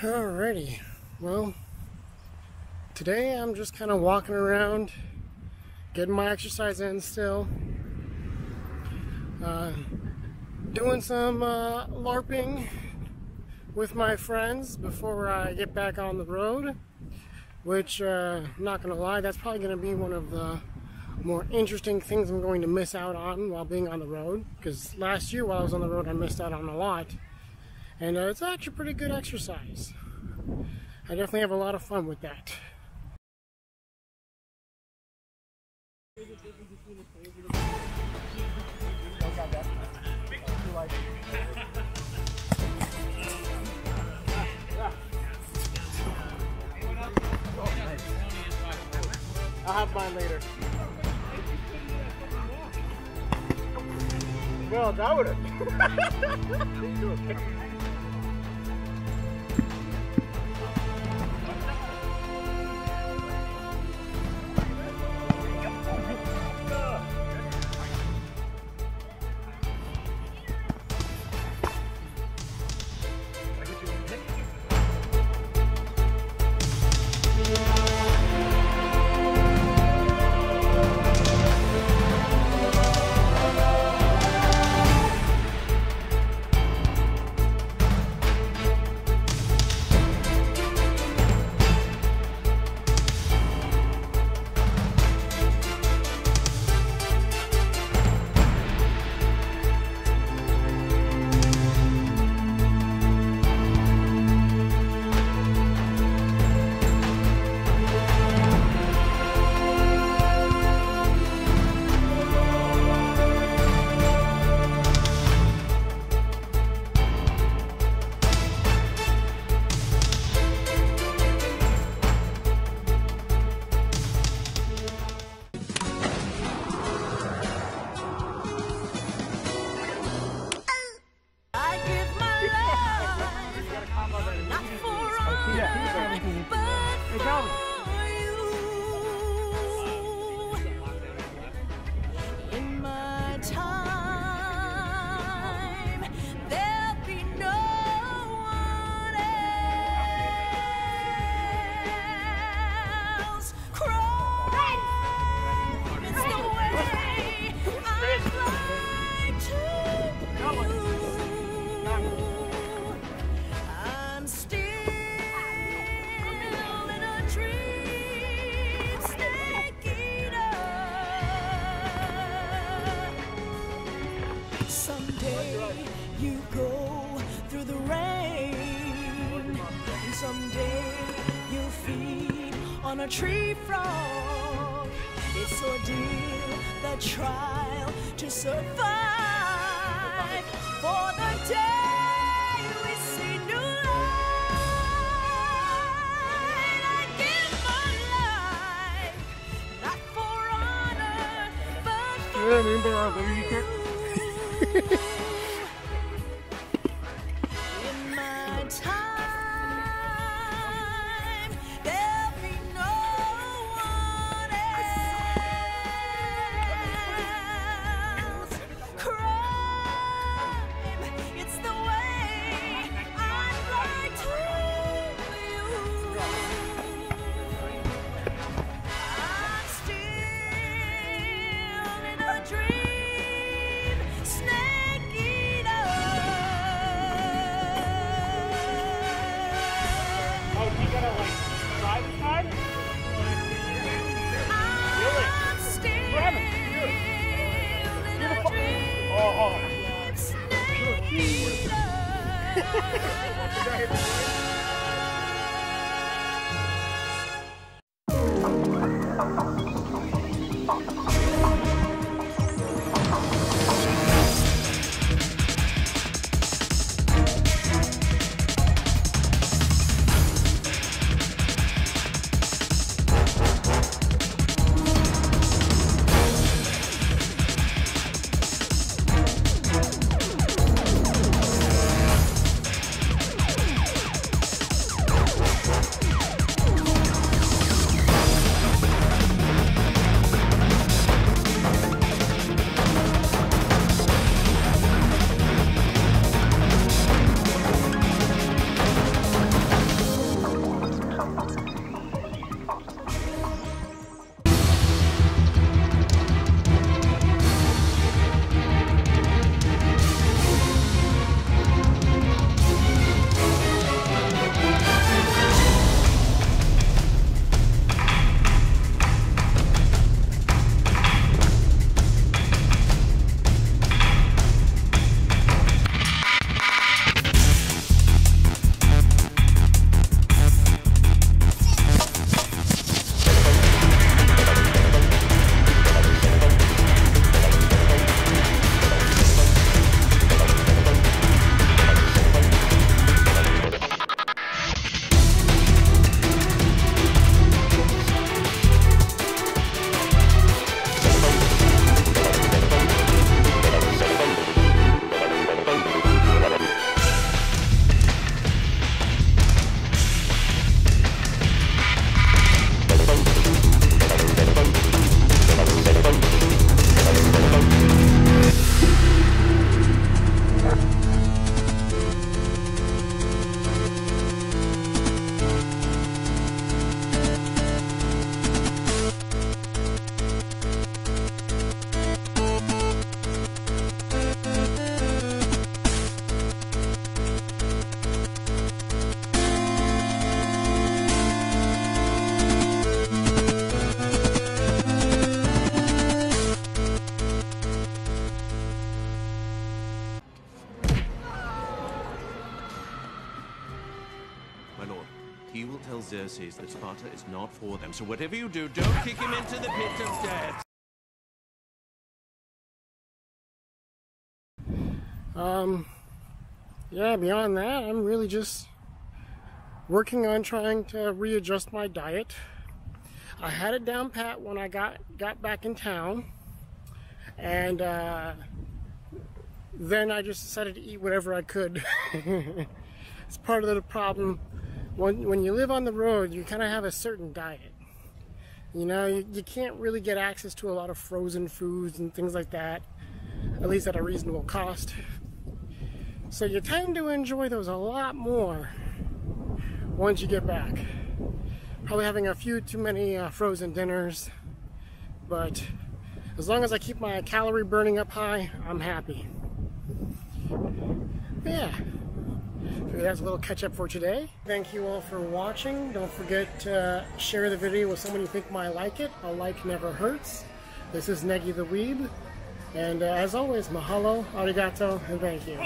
Alrighty, well, today I'm just kind of walking around, getting my exercise in still, doing some LARPing with my friends before I get back on the road, which, I'm not going to lie, that's probably going to be one of the more interesting things I'm going to miss out on while being on the road, because last year while I was on the road I missed out on a lot. And it's actually pretty good exercise. I definitely have a lot of fun with that. I'll have mine later. Well, that would have. Someday you go through the rain, and someday you'll feed on a tree frog. It's ordeal, the trial to survive. For the day we see new light, I give my life, not for honor, but for you. In my time, there'll be no one else. Crime, it's the way I lie to you. I'm still in a dream. Snake eater. Oh, you gotta like side to side? I'm still in a dream. Snake eater. he will tell Xerxes that Sparta is not for them. So whatever you do, don't kick him into the pit of death. Yeah, beyond that, I'm really just working on trying to readjust my diet. I had it down pat when I got back in town, and then I just decided to eat whatever I could. It's part of the problem. When you live on the road, you kind of have a certain diet. You know, you can't really get access to a lot of frozen foods and things like that, at least at a reasonable cost. So you tend to enjoy those a lot more once you get back. Probably having a few too many frozen dinners, but as long as I keep my calorie burning up high, I'm happy. But yeah, so that's a little catch up for today. Thank you all for watching. Don't forget to share the video with someone you think might like it. A like never hurts. This is Negi the Weeb, and as always, mahalo, arigato, and thank you.